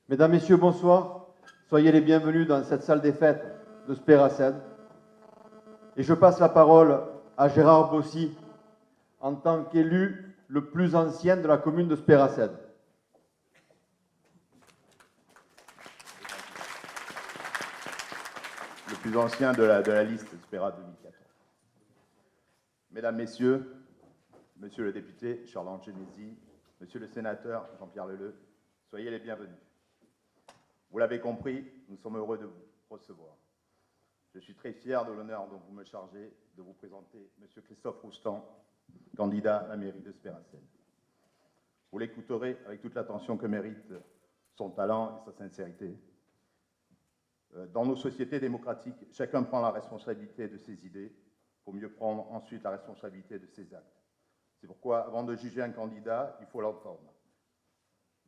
Mesdames, Messieurs, bonsoir. Soyez les bienvenus dans cette salle des fêtes de Spéracède. Et je passe la parole à Gérard Bossy, en tant qu'élu le plus ancien de la commune de Spéracède. Le plus ancien de la liste Spéra 2014. Mesdames, Messieurs, Monsieur le député Charles Genesi, Monsieur le sénateur Jean-Pierre Leleu, soyez les bienvenus. Vous l'avez compris, nous sommes heureux de vous recevoir. Je suis très fier de l'honneur dont vous me chargez de vous présenter Monsieur Christophe Roustan, candidat à la mairie de Spéracède. Vous l'écouterez avec toute l'attention que mérite son talent et sa sincérité. Dans nos sociétés démocratiques, chacun prend la responsabilité de ses idées pour mieux prendre ensuite la responsabilité de ses actes. C'est pourquoi, avant de juger un candidat, il faut l'entendre.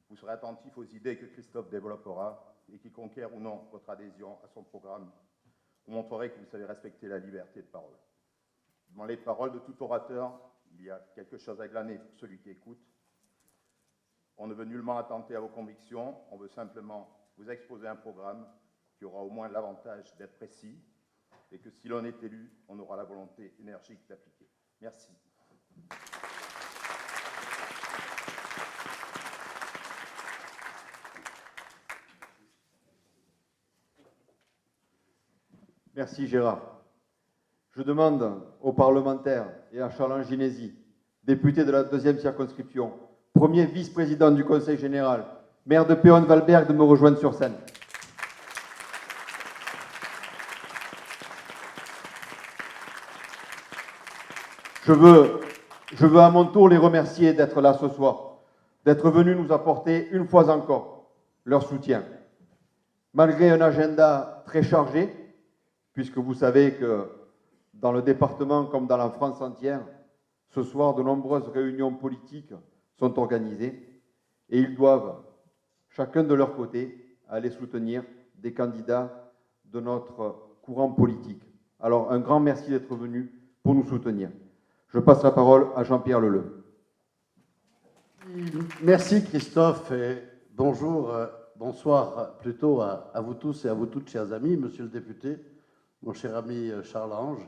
Vous serez attentif aux idées que Christophe développera et qui conquièrent ou non votre adhésion à son programme. Vous montrerez que vous savez respecter la liberté de parole. Dans les paroles de tout orateur, il y a quelque chose à glaner pour celui qui écoute. On ne veut nullement attenter à vos convictions, on veut simplement vous exposer un programme qui aura au moins l'avantage d'être précis et que si l'on est élu, on aura la volonté énergique d'appliquer. Merci. Merci Gérard. Je demande aux parlementaires et à Charles Genesi, député de la 2e circonscription, premier vice-président du Conseil général, maire de Péonne-Valberg, de me rejoindre sur scène. Je veux à mon tour les remercier d'être là ce soir, d'être venus nous apporter une fois encore leur soutien. Malgré un agenda très chargé, puisque vous savez que dans le département comme dans la France entière, ce soir, de nombreuses réunions politiques sont organisées et ils doivent, chacun de leur côté, aller soutenir des candidats de notre courant politique. Alors, un grand merci d'être venus pour nous soutenir. Je passe la parole à Jean-Pierre Leleu. Merci Christophe et bonjour, bonsoir plutôt à vous tous et à vous toutes, chers amis, monsieur le député, mon cher ami Charles-Ange,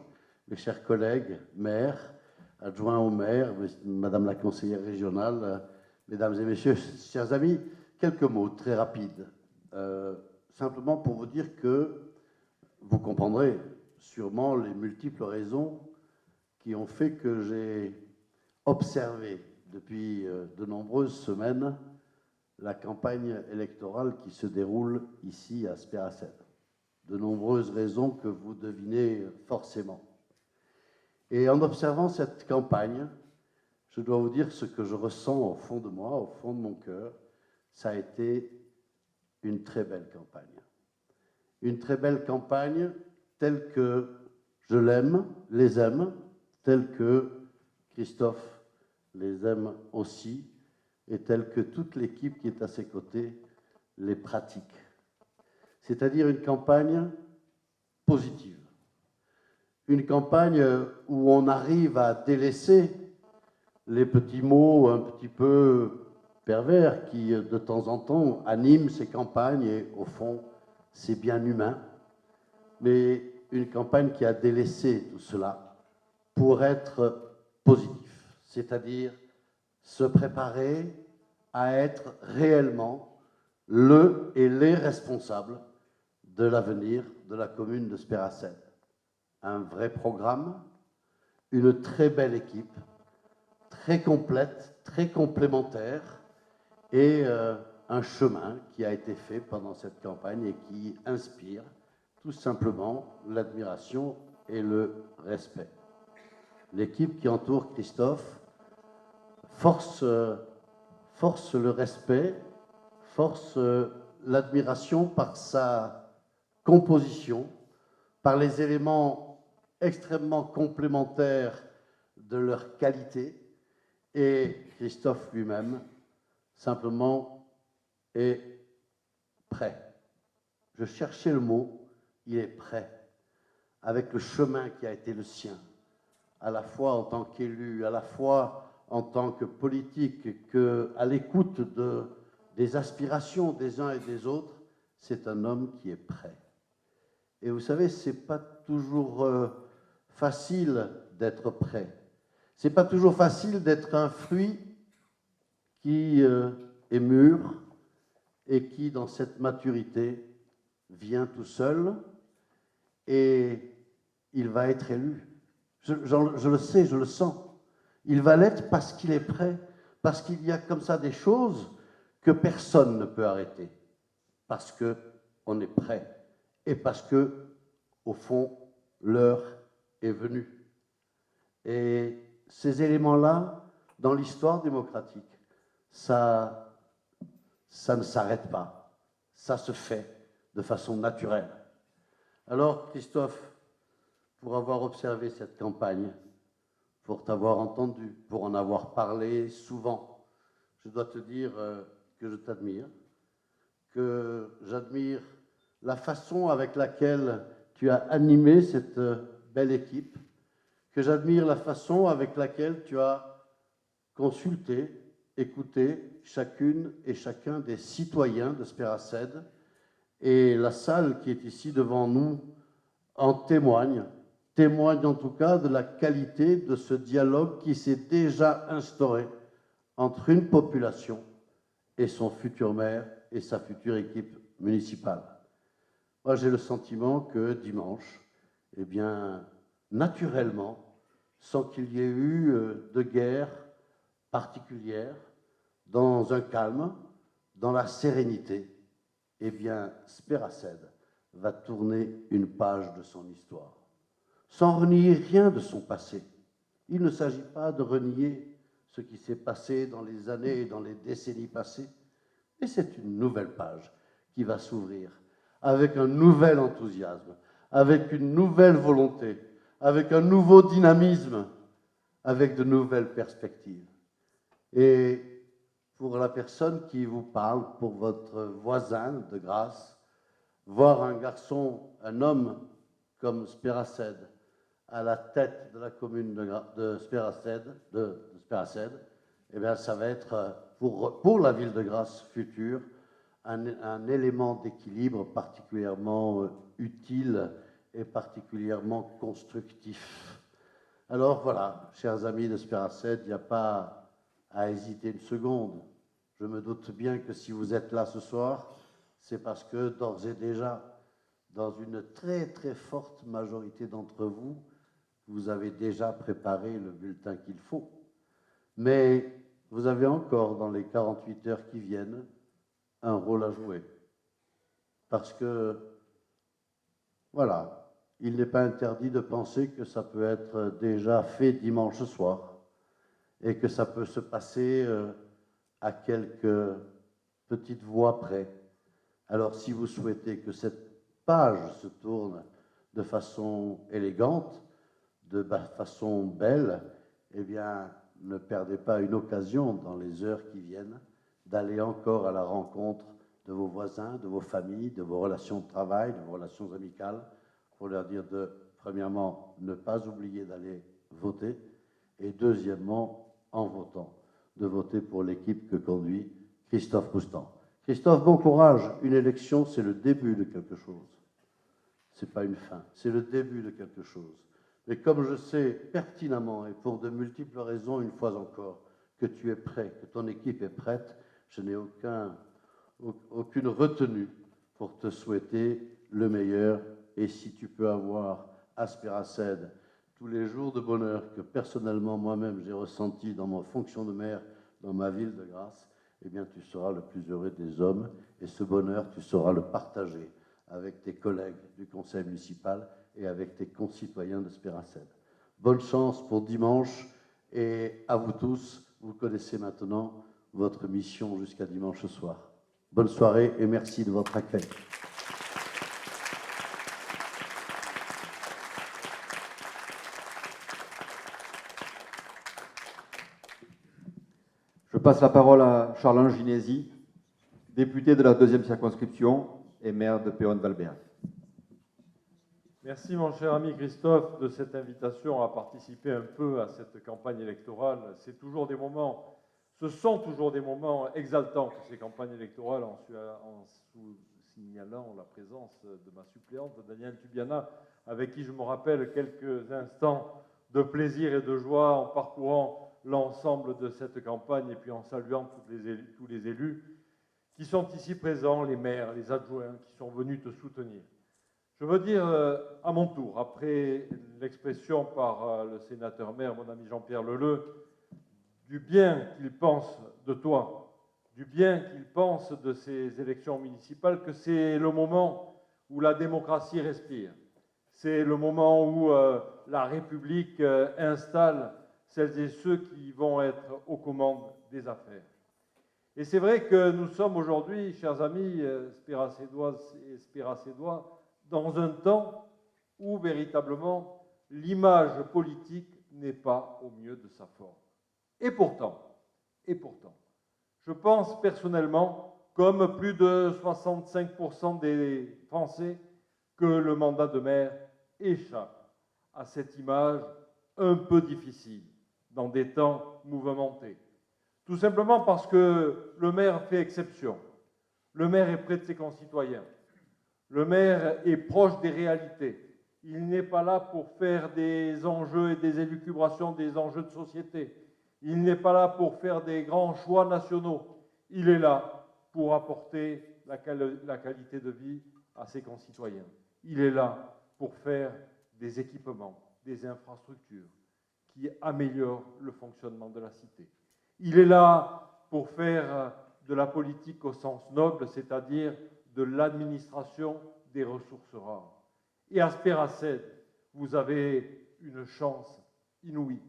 mes chers collègues, maires, adjoints au maire, madame la conseillère régionale, mesdames et messieurs, chers amis, quelques mots très rapides, simplement pour vous dire que vous comprendrez sûrement les multiples raisons qui ont fait que j'ai observé depuis de nombreuses semaines la campagne électorale qui se déroule ici à Spéracède. De nombreuses raisons que vous devinez forcément. Et en observant cette campagne, je dois vous dire ce que je ressens au fond de moi, au fond de mon cœur, ça a été une très belle campagne. Une très belle campagne telle que je l'aime, les aime, telle que Christophe les aime aussi, et telle que toute l'équipe qui est à ses côtés les pratique. C'est-à-dire une campagne positive. Une campagne où on arrive à délaisser les petits mots un petit peu pervers qui, de temps en temps, animent ces campagnes, et au fond, c'est bien humain. Mais une campagne qui a délaissé tout cela pour être positif, c'est-à-dire se préparer à être réellement le et les responsables de l'avenir de la commune de Spéracède. Un vrai programme, une très belle équipe, très complète, très complémentaire, et un chemin qui a été fait pendant cette campagne et qui inspire tout simplement l'admiration et le respect. L'équipe qui entoure Christophe force le respect, force l'admiration par sa composition, par les éléments extrêmement complémentaires de leur qualité, et Christophe lui-même simplement est prêt. Je cherchais le mot, il est prêt, avec le chemin qui a été le sien, à la fois en tant qu'élu, à la fois en tant que politique, qu'à l'écoute de des aspirations des uns et des autres, c'est un homme qui est prêt. Et vous savez, ce n'est pas toujours facile d'être prêt. Ce n'est pas toujours facile d'être un fruit qui est mûr et qui, dans cette maturité, vient tout seul et il va être élu. Je le sais, je le sens. Il va l'être parce qu'il est prêt, parce qu'il y a comme ça des choses que personne ne peut arrêter, parce qu'on est prêt et parce que, au fond, l'heure est venue. Et ces éléments-là, dans l'histoire démocratique, ça ne s'arrête pas, ça se fait de façon naturelle. Alors, Christophe, pour avoir observé cette campagne, pour t'avoir entendu, pour en avoir parlé souvent, je dois te dire que je t'admire, que j'admire la façon avec laquelle tu as animé cette belle équipe, que j'admire la façon avec laquelle tu as consulté, écouté chacune et chacun des citoyens de Spéracède. Et la salle qui est ici devant nous en témoigne en tout cas de la qualité de ce dialogue qui s'est déjà instauré entre une population et son futur maire et sa future équipe municipale. Moi, j'ai le sentiment que dimanche, eh bien, naturellement, sans qu'il y ait eu de guerre particulière, dans un calme, dans la sérénité, eh bien, Spéracède va tourner une page de son histoire, sans renier rien de son passé. Il ne s'agit pas de renier ce qui s'est passé dans les années et dans les décennies passées, mais c'est une nouvelle page qui va s'ouvrir avec un nouvel enthousiasme, avec une nouvelle volonté, avec un nouveau dynamisme, avec de nouvelles perspectives. Et pour la personne qui vous parle, pour votre voisin de Grasse, voir un garçon, un homme comme Spéracède à la tête de la commune de Spéracède, eh bien, ça va être pour la ville de Grasse future un élément d'équilibre particulièrement utile et particulièrement constructif. Alors voilà, chers amis de Spéracède, il n'y a pas à hésiter une seconde. Je me doute bien que si vous êtes là ce soir, c'est parce que d'ores et déjà, dans une très très forte majorité d'entre vous, vous avez déjà préparé le bulletin qu'il faut. Mais vous avez encore, dans les 48 heures qui viennent, un rôle à jouer. Parce que, voilà, il n'est pas interdit de penser que ça peut être déjà fait dimanche soir et que ça peut se passer à quelques petites voix près. Alors, si vous souhaitez que cette page se tourne de façon élégante, de façon belle, eh bien, ne perdez pas une occasion dans les heures qui viennent d'aller encore à la rencontre de vos voisins, de vos familles, de vos relations de travail, de vos relations amicales, pour leur dire premièrement, ne pas oublier d'aller voter, et deuxièmement, en votant, de voter pour l'équipe que conduit Christophe Roustan. Christophe, bon courage. Une élection, c'est le début de quelque chose. Ce n'est pas une fin, c'est le début de quelque chose. Mais comme je sais pertinemment, et pour de multiples raisons, une fois encore, que tu es prêt, que ton équipe est prête, je n'ai aucune retenue pour te souhaiter le meilleur. Et si tu peux avoir à Spéracède tous les jours de bonheur que personnellement moi-même j'ai ressenti dans ma fonction de maire dans ma ville de Grasse, eh bien tu seras le plus heureux des hommes. Et ce bonheur, tu sauras le partager avec tes collègues du conseil municipal et avec tes concitoyens de Spéracède. Bonne chance pour dimanche et à vous tous, vous connaissez maintenant votre mission jusqu'à dimanche soir. Bonne soirée et merci de votre accueil. Je passe la parole à Charles Ginesi, député de la 2e circonscription et maire de Péronne-Valbert. Merci mon cher ami Christophe de cette invitation à participer un peu à cette campagne électorale. C'est toujours des moments Ce sont toujours des moments exaltants que ces campagnes électorales, en signalant la présence de ma suppléante, Danielle Tubiana, avec qui je me rappelle quelques instants de plaisir et de joie en parcourant l'ensemble de cette campagne et puis en saluant tous les élus qui sont ici présents, les maires, les adjoints, qui sont venus te soutenir. Je veux dire à mon tour, après l'expression par le sénateur-maire, mon ami Jean-Pierre Leleu, du bien qu'il pense de toi, du bien qu'il pense de ces élections municipales, que c'est le moment où la démocratie respire. C'est le moment où la République installe celles et ceux qui vont être aux commandes des affaires. Et c'est vrai que nous sommes aujourd'hui, chers amis spéracédoises et spéracédois, dans un temps où véritablement l'image politique n'est pas au mieux de sa forme. Et pourtant, je pense personnellement, comme plus de 65% des Français, que le mandat de maire échappe à cette image un peu difficile dans des temps mouvementés. Tout simplement parce que le maire fait exception. Le maire est près de ses concitoyens. Le maire est proche des réalités. Il n'est pas là pour faire des enjeux et des élucubrations des enjeux de société. Il n'est pas là pour faire des grands choix nationaux. Il est là pour apporter la qualité de vie à ses concitoyens. Il est là pour faire des équipements, des infrastructures qui améliorent le fonctionnement de la cité. Il est là pour faire de la politique au sens noble, c'est-à-dire de l'administration des ressources rares. Et à Spéracèdes, vous avez une chance inouïe.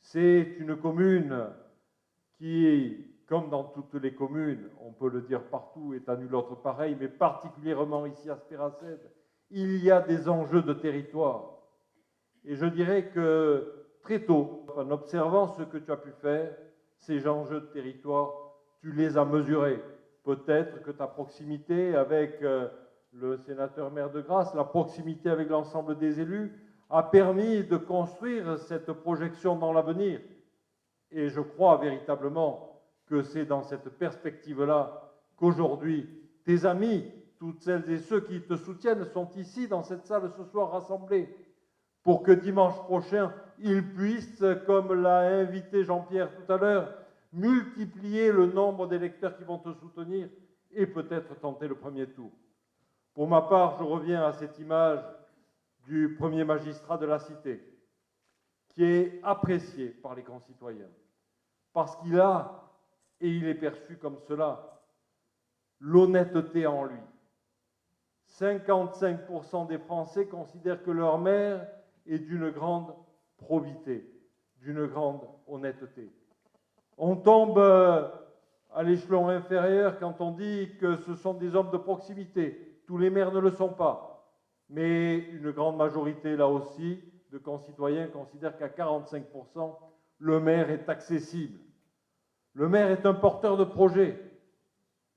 C'est une commune qui, comme dans toutes les communes, on peut le dire partout, est à nul autre pareil, mais particulièrement ici à Spéracèdes, il y a des enjeux de territoire. Et je dirais que très tôt, en observant ce que tu as pu faire, ces enjeux de territoire, tu les as mesurés. Peut-être que ta proximité avec le sénateur-maire de Grasse, la proximité avec l'ensemble des élus, a permis de construire cette projection dans l'avenir. Et je crois véritablement que c'est dans cette perspective-là qu'aujourd'hui, tes amis, toutes celles et ceux qui te soutiennent, sont ici, dans cette salle, ce soir, rassemblés, pour que dimanche prochain, ils puissent, comme l'a invité Jean-Pierre tout à l'heure, multiplier le nombre d'électeurs qui vont te soutenir et peut-être tenter le premier tour. Pour ma part, je reviens à cette image du premier magistrat de la cité, qui est apprécié par les concitoyens, parce qu'il a, et il est perçu comme cela, l'honnêteté en lui. 55% des Français considèrent que leur maire est d'une grande probité, d'une grande honnêteté. On tombe à l'échelon inférieur quand on dit que ce sont des hommes de proximité. Tous les maires ne le sont pas. Mais une grande majorité, là aussi, de concitoyens considèrent qu'à 45%, le maire est accessible. Le maire est un porteur de projet.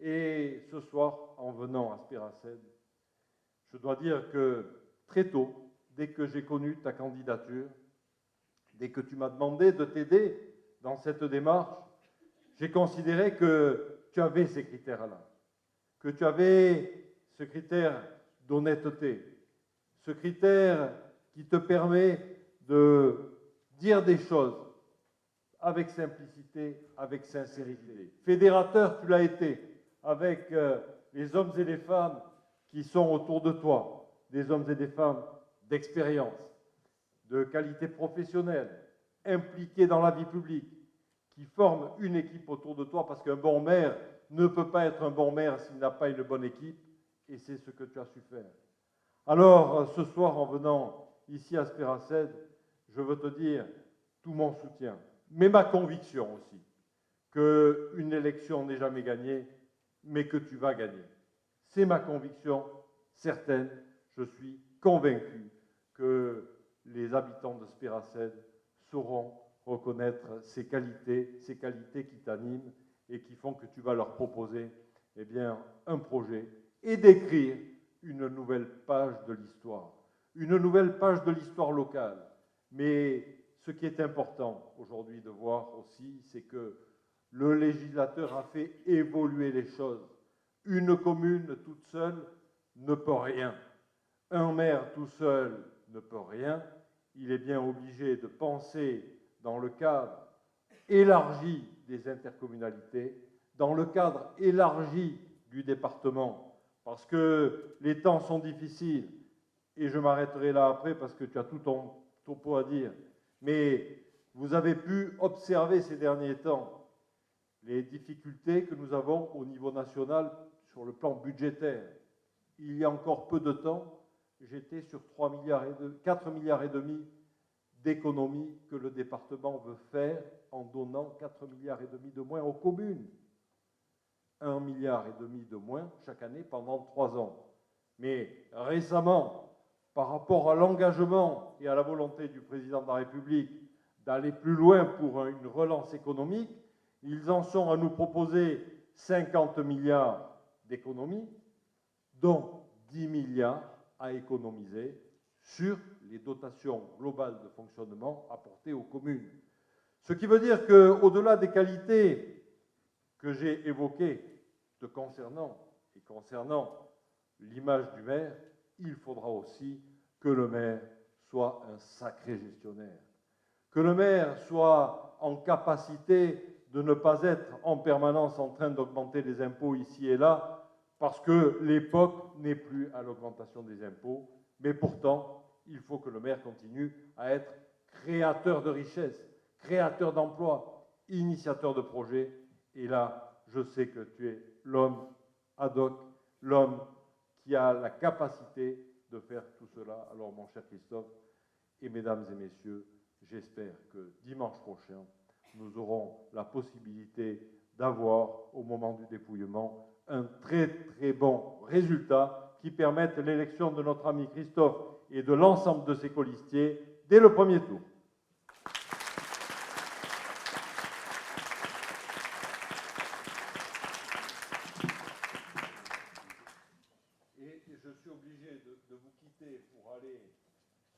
Et ce soir, en venant à Spéracèdes, je dois dire que très tôt, dès que j'ai connu ta candidature, dès que tu m'as demandé de t'aider dans cette démarche, j'ai considéré que tu avais ces critères-là, que tu avais ce critère d'honnêteté, ce critère qui te permet de dire des choses avec simplicité, avec sincérité. Fédérateur, tu l'as été, avec les hommes et les femmes qui sont autour de toi, des hommes et des femmes d'expérience, de qualité professionnelle, impliqués dans la vie publique, qui forment une équipe autour de toi, parce qu'un bon maire ne peut pas être un bon maire s'il n'a pas une bonne équipe, et c'est ce que tu as su faire. Alors, ce soir, en venant ici à Spéracèdes, je veux te dire tout mon soutien, mais ma conviction aussi, qu'une élection n'est jamais gagnée, mais que tu vas gagner. C'est ma conviction certaine, je suis convaincu que les habitants de Spéracèdes sauront reconnaître ces qualités qui t'animent et qui font que tu vas leur proposer eh bien, un projet et d'écrire une nouvelle page de l'histoire, une nouvelle page de l'histoire locale. Mais ce qui est important aujourd'hui de voir aussi, c'est que le législateur a fait évoluer les choses. Une commune toute seule ne peut rien. Un maire tout seul ne peut rien. Il est bien obligé de penser dans le cadre élargi des intercommunalités, dans le cadre élargi du département, parce que les temps sont difficiles, et je m'arrêterai là après parce que tu as tout ton topo à dire, mais vous avez pu observer ces derniers temps les difficultés que nous avons au niveau national sur le plan budgétaire. Il y a encore peu de temps, j'étais sur 4 milliards et demi d'économies que le département veut faire en donnant 4 milliards et demi de moins aux communes. 1 milliard et demi de moins chaque année pendant 3 ans. Mais récemment, par rapport à l'engagement et à la volonté du président de la République d'aller plus loin pour une relance économique, ils en sont à nous proposer 50 milliards d'économies, dont 10 milliards à économiser sur les dotations globales de fonctionnement apportées aux communes. Ce qui veut dire qu'au-delà des qualités que j'ai évoquées concernant l'image du maire, il faudra aussi que le maire soit un sacré gestionnaire, que le maire soit en capacité de ne pas être en permanence en train d'augmenter les impôts ici et là, parce que l'époque n'est plus à l'augmentation des impôts, mais pourtant, il faut que le maire continue à être créateur de richesses, créateur d'emplois, initiateur de projets, et là, je sais que tu es l'homme ad hoc, l'homme qui a la capacité de faire tout cela. Alors, mon cher Christophe, et mesdames et messieurs, j'espère que dimanche prochain, nous aurons la possibilité d'avoir, au moment du dépouillement, un très très bon résultat qui permette l'élection de notre ami Christophe et de l'ensemble de ses colistiers dès le premier tour. Je suis obligé de vous quitter pour aller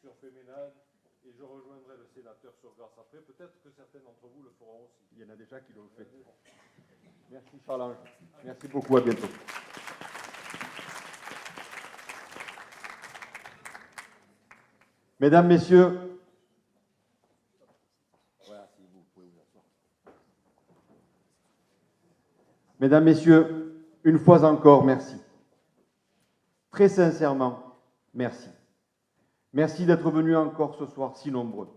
sur Féménade et je rejoindrai le sénateur sur Grasse après. Peut-être que certains d'entre vous le feront aussi. Il y en a déjà qui l'ont fait. Merci Charles-Ange. Merci beaucoup, à bientôt. Mesdames, Messieurs, Mesdames, Messieurs, une fois encore, merci. Très sincèrement, merci. Merci d'être venus encore ce soir si nombreux.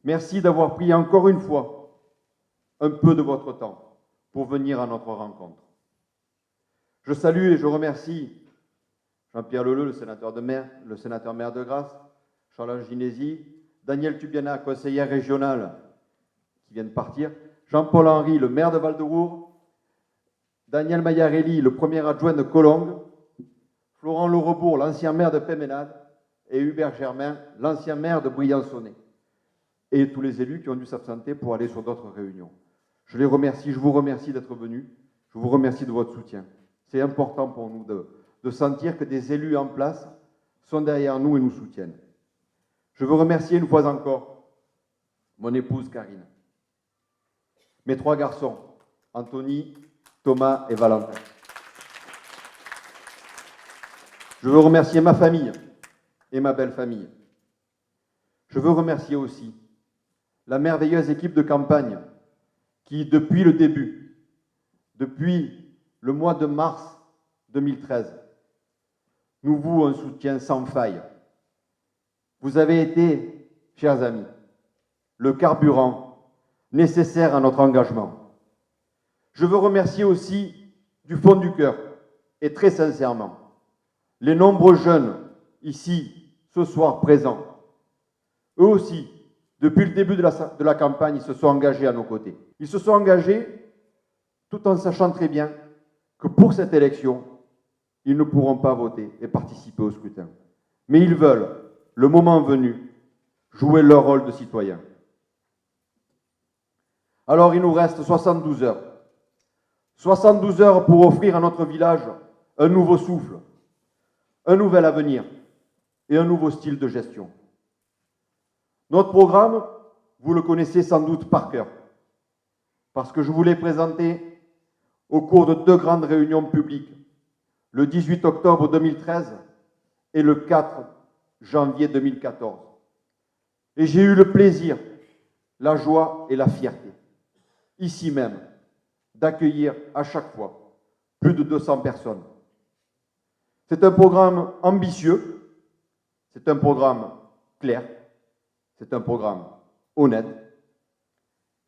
Merci d'avoir pris encore une fois un peu de votre temps pour venir à notre rencontre. Je salue et je remercie Jean-Pierre Leleu, le sénateur maire de Grasse, Charles-Ange Ginesi, Daniel Tubiana, conseillère régionale, qui vient de partir, Jean-Paul Henry, le maire de Val-de-Roure, Daniel Maillarelli, le premier adjoint de Colombes, Florent Laurebourg, l'ancien maire de Péménade, et Hubert Germain, l'ancien maire de Briançonnet, et tous les élus qui ont dû s'absenter pour aller sur d'autres réunions. Je les remercie, je vous remercie d'être venus, je vous remercie de votre soutien. C'est important pour nous de sentir que des élus en place sont derrière nous et nous soutiennent. Je veux remercier une fois encore mon épouse Karine, mes 3 garçons, Anthony, Thomas et Valentin. Je veux remercier ma famille et ma belle famille. Je veux remercier aussi la merveilleuse équipe de campagne qui, depuis le début, depuis le mois de mars 2013, nous voue un soutien sans faille. Vous avez été, chers amis, le carburant nécessaire à notre engagement. Je veux remercier aussi du fond du cœur et très sincèrement les nombreux jeunes ici, ce soir présents. Eux aussi, depuis le début de la campagne, ils se sont engagés à nos côtés. Ils se sont engagés tout en sachant très bien que pour cette élection, ils ne pourront pas voter et participer au scrutin. Mais ils veulent, le moment venu, jouer leur rôle de citoyen. Alors il nous reste 72 heures. 72 heures pour offrir à notre village un nouveau souffle, un nouvel avenir et un nouveau style de gestion. Notre programme, vous le connaissez sans doute par cœur. parce que je vous l'ai présenté au cours de 2 grandes réunions publiques, le 18 octobre 2013 et le 4 janvier 2014. Et j'ai eu le plaisir, la joie et la fierté, ici même, d'accueillir à chaque fois plus de 200 personnes. C'est un programme ambitieux, c'est un programme clair, c'est un programme honnête,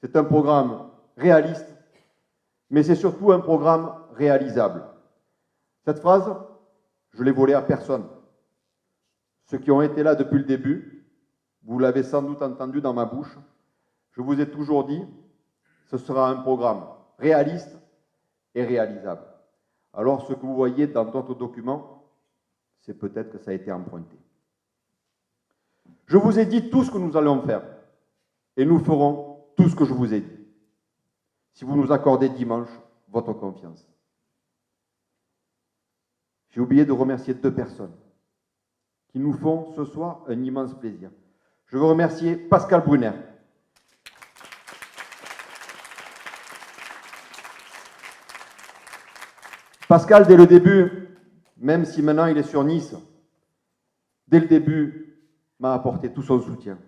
c'est un programme réaliste, mais c'est surtout un programme réalisable. Cette phrase, je l'ai volée à personne. Ceux qui ont été là depuis le début, vous l'avez sans doute entendu dans ma bouche, je vous ai toujours dit, ce sera un programme réaliste et réalisable. Alors, ce que vous voyez dans d'autres documents, c'est peut-être que ça a été emprunté. Je vous ai dit tout ce que nous allons faire, et nous ferons tout ce que je vous ai dit, si vous nous accordez dimanche votre confiance. J'ai oublié de remercier 2 personnes qui nous font ce soir un immense plaisir. Je veux remercier Pascal Brunner. Pascal, dès le début, même si maintenant il est sur Nice, dès le début, m'a apporté tout son soutien.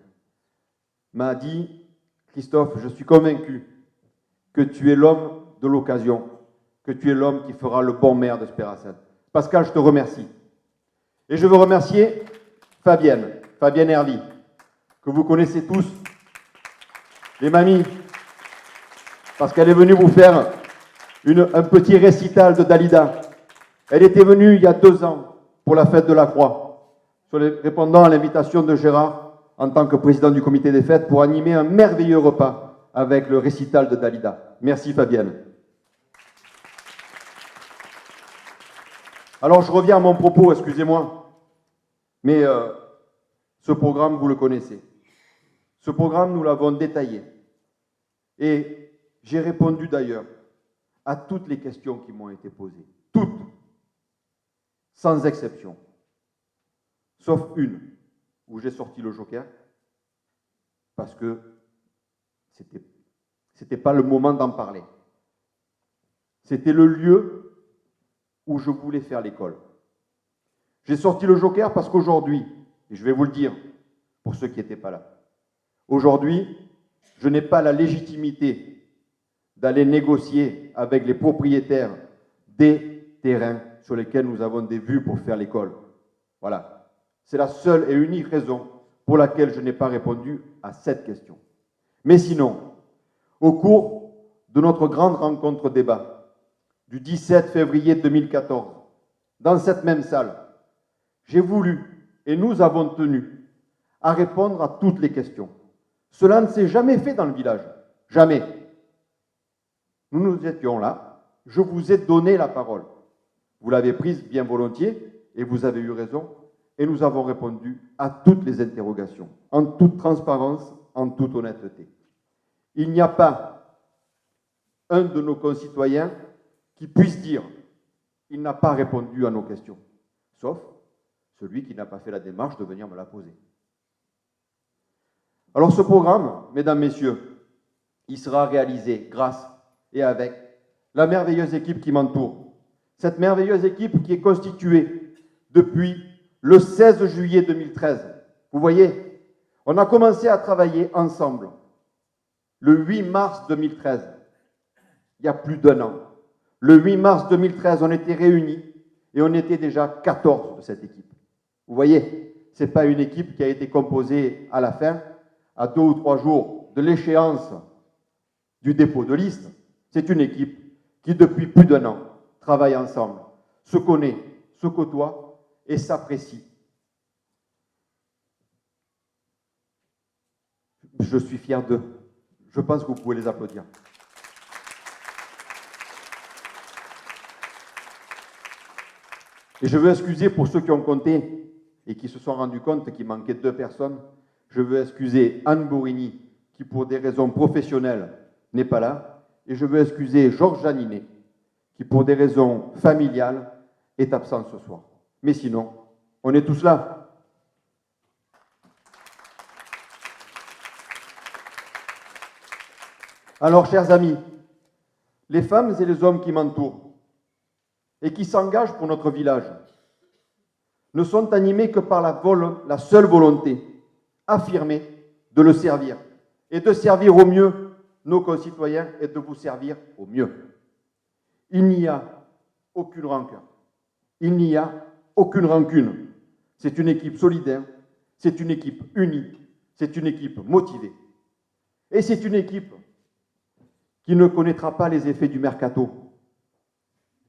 M'a dit, Christophe, je suis convaincu que tu es l'homme de l'occasion, que tu es l'homme qui fera le bon maire de Spéracène. Pascal, je te remercie. Et je veux remercier Fabienne Herly, que vous connaissez tous, les mamies, parce qu'elle est venue vous faire un petit récital de Dalida. Elle était venue il y a 2 ans pour la fête de la Croix, répondant à l'invitation de Gérard en tant que président du comité des fêtes pour animer un merveilleux repas avec le récital de Dalida. Merci Fabienne. Alors je reviens à mon propos, excusez-moi, mais ce programme, vous le connaissez. Ce programme, nous l'avons détaillé. Et j'ai répondu d'ailleurs à toutes les questions qui m'ont été posées. Toutes. Sans exception. Sauf une, où j'ai sorti le joker, parce que c'était pas le moment d'en parler. C'était le lieu où je voulais faire l'école. J'ai sorti le joker parce qu'aujourd'hui, et je vais vous le dire, pour ceux qui n'étaient pas là, aujourd'hui, je n'ai pas la légitimité d'aller négocier avec les propriétaires des terrains sur lesquels nous avons des vues pour faire l'école. Voilà. C'est la seule et unique raison pour laquelle je n'ai pas répondu à cette question. Mais sinon, au cours de notre grande rencontre débat du 17 février 2014, dans cette même salle, j'ai voulu et nous avons tenu à répondre à toutes les questions. Cela ne s'est jamais fait dans le village. Jamais. Nous étions là, je vous ai donné la parole. Vous l'avez prise bien volontiers et vous avez eu raison et nous avons répondu à toutes les interrogations, en toute transparence, en toute honnêteté. Il n'y a pas un de nos concitoyens qui puisse dire qu'il n'a pas répondu à nos questions, sauf celui qui n'a pas fait la démarche de venir me la poser. Alors ce programme, mesdames, messieurs, il sera réalisé grâce et avec la merveilleuse équipe qui m'entoure. Cette merveilleuse équipe qui est constituée depuis le 16 juillet 2013. Vous voyez, on a commencé à travailler ensemble le 8 mars 2013, il y a plus d'1 an. Le 8 mars 2013, on était réunis et on était déjà 14 de cette équipe. Vous voyez, ce n'est pas une équipe qui a été composée à la fin, à 2 ou 3 jours de l'échéance du dépôt de liste. C'est une équipe qui, depuis plus d'1 an, travaille ensemble, se connaît, se côtoie et s'apprécie. Je suis fier d'eux. Je pense que vous pouvez les applaudir. Et je veux excuser pour ceux qui ont compté et qui se sont rendus compte qu'il manquait 2 personnes. Je veux excuser Anne Bourigny, qui pour des raisons professionnelles n'est pas là. Et je veux excuser Georges Janinet, qui pour des raisons familiales est absent ce soir. Mais sinon, on est tous là. Alors, chers amis, les femmes et les hommes qui m'entourent et qui s'engagent pour notre village ne sont animés que par la seule volonté affirmée de le servir et de servir au mieux nos concitoyens et de vous servir au mieux. Il n'y a aucune rancœur, il n'y a aucune rancune. C'est une équipe solidaire, c'est une équipe unie, c'est une équipe motivée. Et c'est une équipe qui ne connaîtra pas les effets du mercato.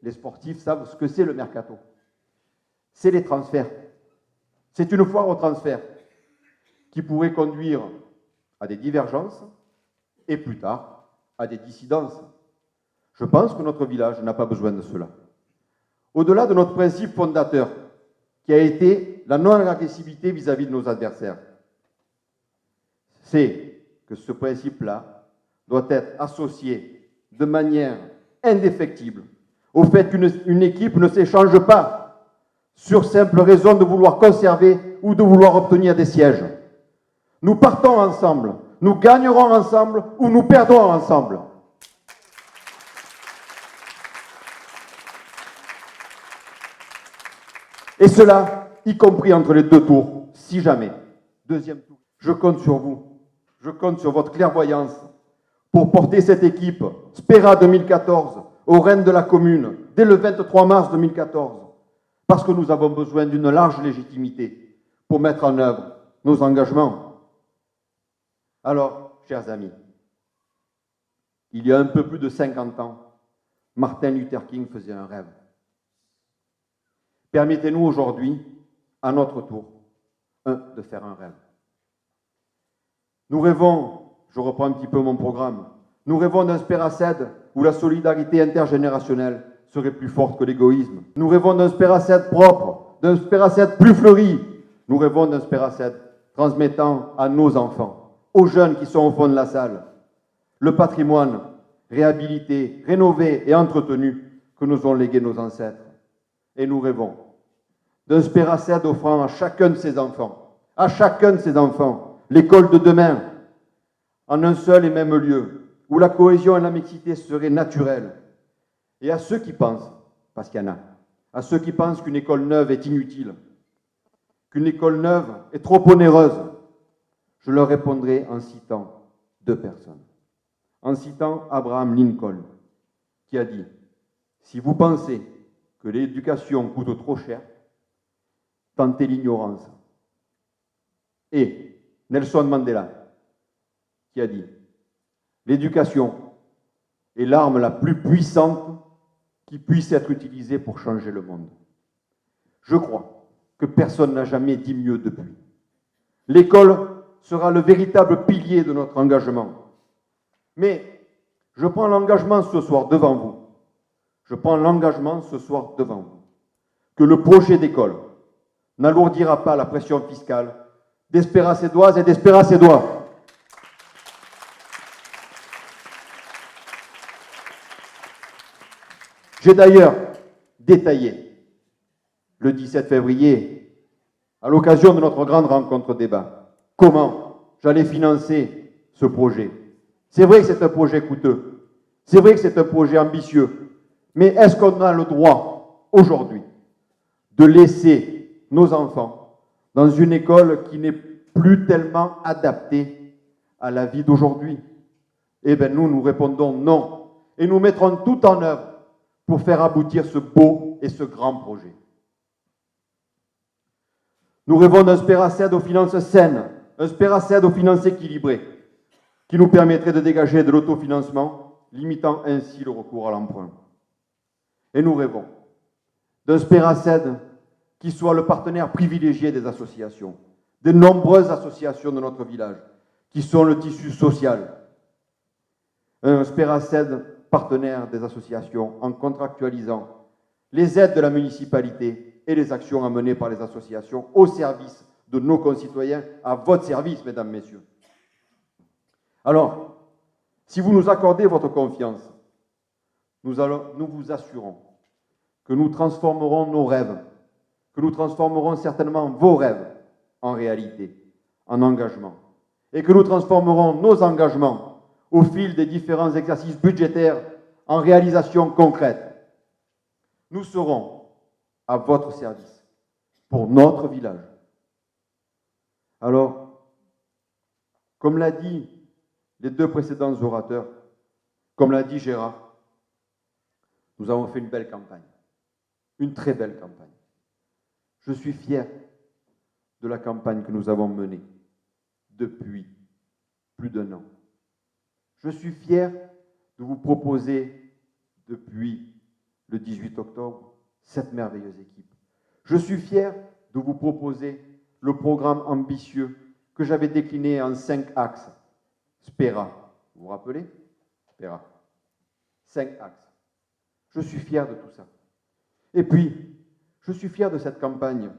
Les sportifs savent ce que c'est le mercato. C'est les transferts. C'est une foire aux transferts qui pourrait conduire à des divergences et plus tard à des dissidences. Je pense que notre village n'a pas besoin de cela. Au-delà de notre principe fondateur, qui a été la non-agressivité vis-à-vis de nos adversaires, c'est que ce principe-là doit être associé de manière indéfectible au fait qu'une équipe ne s'échange pas sur simple raison de vouloir conserver ou de vouloir obtenir des sièges. Nous partons ensemble, nous gagnerons ensemble ou nous perdrons ensemble. Et cela, y compris entre les deux tours, si jamais. Deuxième tour. Je compte sur vous, je compte sur votre clairvoyance pour porter cette équipe Spera 2014 aux rênes de la commune dès le 23 mars 2014, parce que nous avons besoin d'une large légitimité pour mettre en œuvre nos engagements. Alors, chers amis, il y a un peu plus de 50 ans, Martin Luther King faisait un rêve. Permettez-nous aujourd'hui, à notre tour, de faire un rêve. Nous rêvons, je reprends un petit peu mon programme, nous rêvons d'un Spéracède où la solidarité intergénérationnelle serait plus forte que l'égoïsme. Nous rêvons d'un Spéracède propre, d'un Spéracède plus fleuri. Nous rêvons d'un Spéracède transmettant à nos enfants, aux jeunes qui sont au fond de la salle, le patrimoine réhabilité, rénové et entretenu que nous ont légué nos ancêtres. Et nous rêvons d'un Spéracède offrant à chacun de ses enfants, l'école de demain, en un seul et même lieu, où la cohésion et la mixité seraient naturelles. Et à ceux qui pensent, parce qu'il y en a, à ceux qui pensent qu'une école neuve est inutile, qu'une école neuve est trop onéreuse, je leur répondrai en citant deux personnes. En citant Abraham Lincoln, qui a dit « Si vous pensez que l'éducation coûte trop cher, tentez l'ignorance. » Et Nelson Mandela, qui a dit « L'éducation est l'arme la plus puissante qui puisse être utilisée pour changer le monde. » Je crois que personne n'a jamais dit mieux depuis. L'école sera le véritable pilier de notre engagement. Mais je prends l'engagement ce soir devant vous. Je prends l'engagement ce soir devant vous que le projet d'école n'alourdira pas la pression fiscale des Spéracédoises et des Spéracédois. J'ai d'ailleurs détaillé le 17 février, à l'occasion de notre grande rencontre débat, comment j'allais financer ce projet. C'est vrai que c'est un projet coûteux, c'est vrai que c'est un projet ambitieux, mais est-ce qu'on a le droit aujourd'hui de laisser nos enfants dans une école qui n'est plus tellement adaptée à la vie d'aujourd'hui? Eh bien, nous répondons non. Et nous mettrons tout en œuvre pour faire aboutir ce beau et ce grand projet. Nous rêvons d'un Spéracède aux finances saines, un Spéracède aux finances équilibrées, qui nous permettrait de dégager de l'autofinancement, limitant ainsi le recours à l'emprunt. Et nous rêvons d'un Spéracède qui soit le partenaire privilégié des associations, des nombreuses associations de notre village, qui sont le tissu social. Un Spéracède partenaire des associations en contractualisant les aides de la municipalité et les actions à mener par les associations au service de nos concitoyens, à votre service, mesdames, messieurs. Alors, si vous nous accordez votre confiance, nous vous assurons que nous transformerons nos rêves, que nous transformerons certainement vos rêves en réalité, en engagement, et que nous transformerons nos engagements au fil des différents exercices budgétaires en réalisation concrète. Nous serons à votre service pour notre village. Alors, comme l'a dit les deux précédents orateurs, comme l'a dit Gérard, nous avons fait une belle campagne, une très belle campagne. Je suis fier de la campagne que nous avons menée depuis plus d'1 an. Je suis fier de vous proposer depuis le 18 octobre cette merveilleuse équipe. Je suis fier de vous proposer le programme ambitieux que j'avais décliné en 5 axes. Spera, vous vous rappelez? Spera. 5 axes. Je suis fier de tout ça. Et puis, je suis fier de cette campagne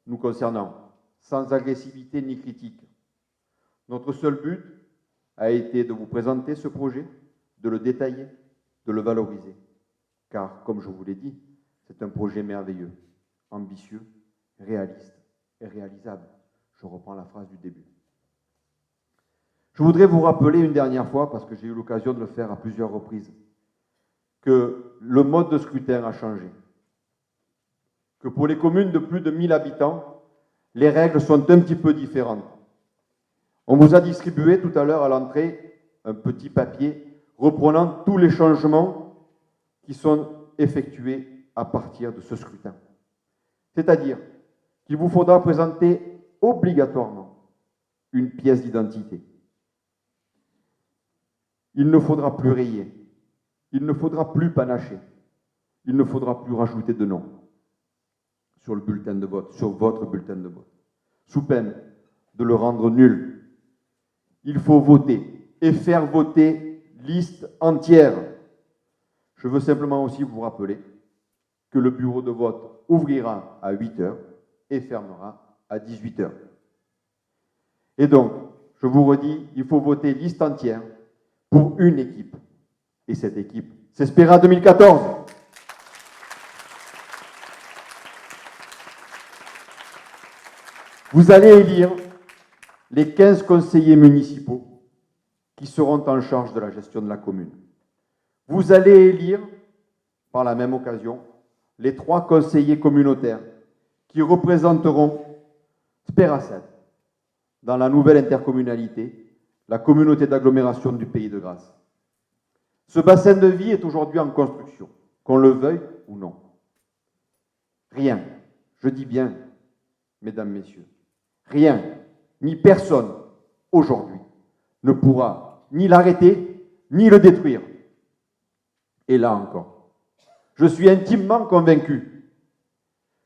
nous concernant, sans agressivité ni critique. Notre seul but a été de vous présenter ce projet, de le détailler, de le valoriser. Car, comme je vous l'ai dit, c'est un projet merveilleux, ambitieux, réaliste et réalisable. Je reprends la phrase du début. Je voudrais vous rappeler une dernière fois, parce que j'ai eu l'occasion de le faire à plusieurs reprises, que le mode de scrutin a changé. Que pour les communes de plus de 1000 habitants, les règles sont un petit peu différentes. On vous a distribué tout à l'heure à l'entrée un petit papier reprenant tous les changements qui sont effectués à partir de ce scrutin. C'est-à-dire qu'il vous faudra présenter obligatoirement une pièce d'identité. Il ne faudra plus rayer, il ne faudra plus panacher, il ne faudra plus rajouter de nom sur le bulletin de vote, sur votre bulletin de vote, sous peine de le rendre nul. Il faut voter et faire voter liste entière. Je veux simplement aussi vous rappeler que le bureau de vote ouvrira à 8 h et fermera à 18 h. Et donc, je vous redis, il faut voter liste entière pour une équipe. Et cette équipe, c'est Spera 2014. Vous allez élire les 15 conseillers municipaux qui seront en charge de la gestion de la commune. Vous allez élire, par la même occasion, les 3 conseillers communautaires qui représenteront Spera 7 dans la nouvelle intercommunalité, la communauté d'agglomération du Pays de Grasse. Ce bassin de vie est aujourd'hui en construction, qu'on le veuille ou non. Rien, je dis bien, mesdames, messieurs, rien, ni personne, aujourd'hui, ne pourra ni l'arrêter, ni le détruire. Et là encore, je suis intimement convaincu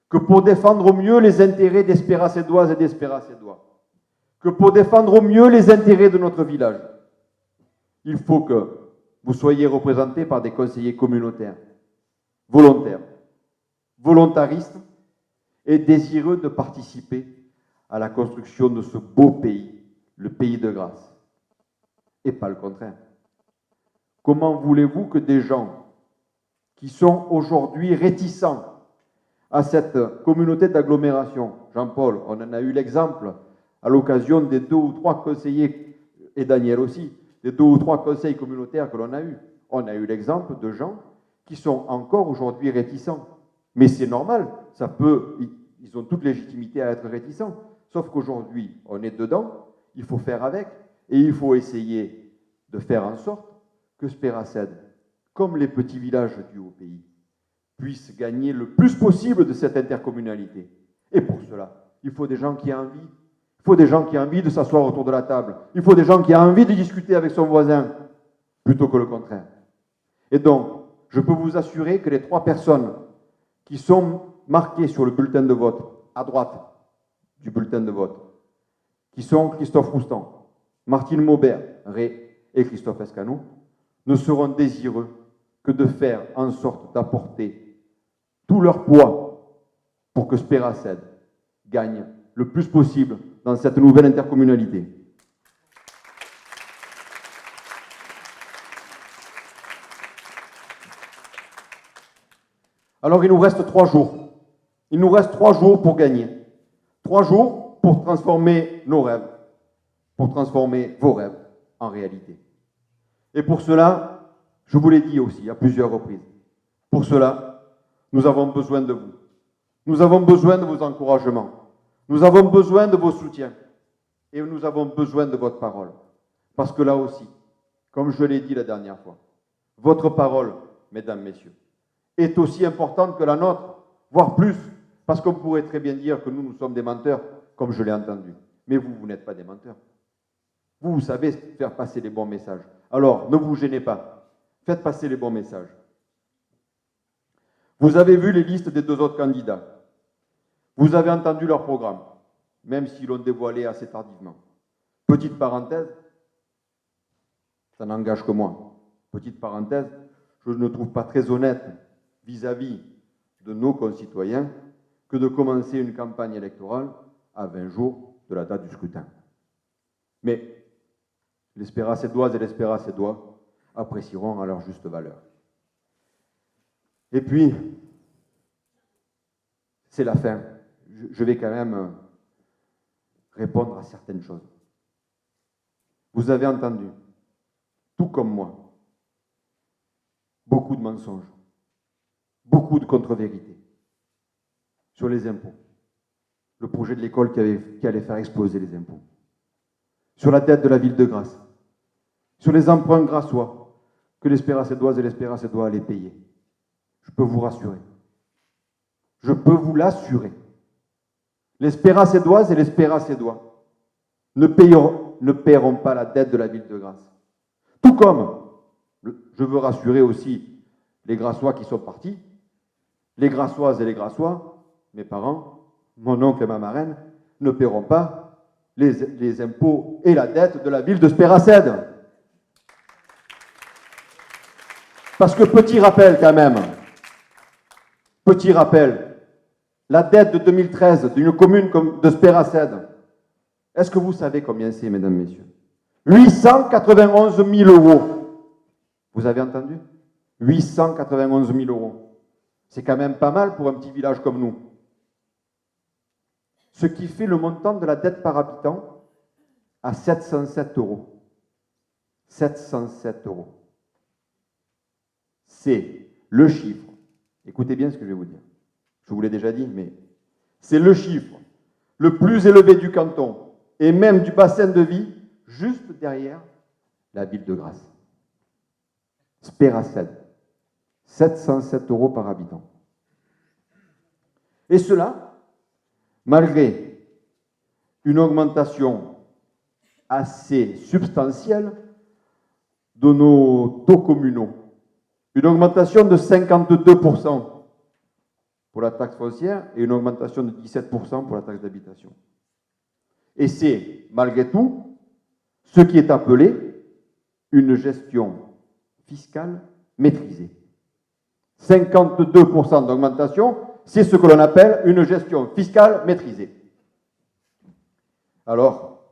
que pour défendre au mieux les intérêts des Spéracédoises et des Spéracédois, que pour défendre au mieux les intérêts de notre village, il faut que vous soyez représentés par des conseillers communautaires, volontaires, volontaristes et désireux de participer à la construction de ce beau pays, le Pays de Grasse, et pas le contraire. Comment voulez-vous que des gens qui sont aujourd'hui réticents à cette communauté d'agglomération, Jean-Paul, on en a eu l'exemple à l'occasion des 2 ou 3 conseillers, et Daniel aussi, des 2 ou 3 conseils communautaires que l'on a eus. On a eu l'exemple de gens qui sont encore aujourd'hui réticents. Mais c'est normal, ils ont toute légitimité à être réticents. Sauf qu'aujourd'hui, on est dedans, il faut faire avec, et il faut essayer de faire en sorte que Spéracède, comme les petits villages du Haut-Pays, puissent gagner le plus possible de cette intercommunalité. Et pour cela, il faut des gens qui aient envie. Il faut des gens qui aient envie de s'asseoir autour de la table. Il faut des gens qui aient envie de discuter avec son voisin, plutôt que le contraire. Et donc, je peux vous assurer que les 3 personnes qui sont marquées sur le bulletin de vote, à droite du bulletin de vote, qui sont Christophe Roustan, Martine Maubert, Ré et Christophe Escanou, ne seront désireux que de faire en sorte d'apporter tout leur poids pour que Spéracède gagne le plus possible dans cette nouvelle intercommunalité. Alors il nous reste 3 jours. Il nous reste 3 jours pour gagner. 3 jours pour transformer nos rêves, pour transformer vos rêves en réalité. Et pour cela, je vous l'ai dit aussi à plusieurs reprises, pour cela, nous avons besoin de vous. Nous avons besoin de vos encouragements. Nous avons besoin de vos soutiens. Et nous avons besoin de votre parole. Parce que là aussi, comme je l'ai dit la dernière fois, votre parole, mesdames, messieurs, est aussi importante que la nôtre, voire plus, parce qu'on pourrait très bien dire que nous sommes des menteurs, comme je l'ai entendu. Mais vous, vous n'êtes pas des menteurs. Vous savez faire passer les bons messages. Alors, ne vous gênez pas. Faites passer les bons messages. Vous avez vu les listes des deux autres candidats. Vous avez entendu leur programme, même s'ils l'ont dévoilé assez tardivement. Petite parenthèse, ça n'engage que moi. Petite parenthèse, je ne trouve pas très honnête vis-à-vis de nos concitoyens que de commencer une campagne électorale à 20 jours de la date du scrutin. Mais l'espéra-sédoise et l'espéra-sédois apprécieront à leur juste valeur. Et puis, c'est la fin. Je vais quand même répondre à certaines choses. Vous avez entendu, tout comme moi, beaucoup de mensonges, beaucoup de contre-vérités sur les impôts. Le projet de l'école qui allait faire exploser les impôts. Sur la dette de la ville de Grasse. Sur les emprunts grassois que l'espéra-sédoise et l'espéra-sédois allaient payer. Je peux vous rassurer. Je peux vous l'assurer. L'espéra-sédoise et l'espéra-sédois ne paieront pas la dette de la ville de Grasse. Tout comme, je veux rassurer aussi les Grassois qui sont partis, les Grassoises et les Grassois, mes parents, mon oncle et ma marraine, ne paieront pas les impôts et la dette de la ville de Spéracède. Parce que petit rappel quand même, petit rappel, la dette de 2013 d'une commune comme de Spéracède, est-ce que vous savez combien c'est, mesdames, messieurs? 891 000 euros. Vous avez entendu? 891 000 euros. C'est quand même pas mal pour un petit village comme nous. Ce qui fait le montant de la dette par habitant à 707 euros. 707 euros. C'est le chiffre. Écoutez bien ce que je vais vous dire. Je vous l'ai déjà dit, mais c'est le chiffre le plus élevé du canton et même du bassin de vie, juste derrière la ville de Grasse. Spéracède. 707 euros par habitant. Et cela, malgré une augmentation assez substantielle de nos taux communaux. Une augmentation de 52% pour la taxe foncière et une augmentation de 17% pour la taxe d'habitation. Et c'est, malgré tout, ce qui est appelé une gestion fiscale maîtrisée. 52% d'augmentation, c'est ce que l'on appelle une gestion fiscale maîtrisée. Alors,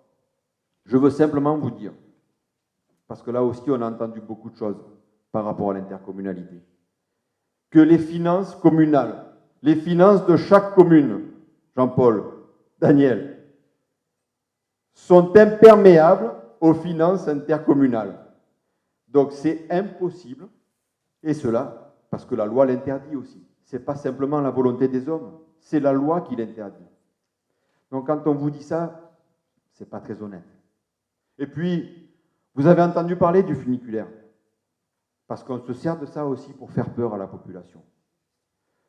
je veux simplement vous dire, parce que là aussi on a entendu beaucoup de choses par rapport à l'intercommunalité, que les finances communales, les finances de chaque commune, Jean-Paul, Daniel, sont imperméables aux finances intercommunales. Donc c'est impossible, et cela parce que la loi l'interdit aussi. Ce n'est pas simplement la volonté des hommes, c'est la loi qui l'interdit. Donc quand on vous dit ça, ce n'est pas très honnête. Et puis, vous avez entendu parler du funiculaire, parce qu'on se sert de ça aussi pour faire peur à la population.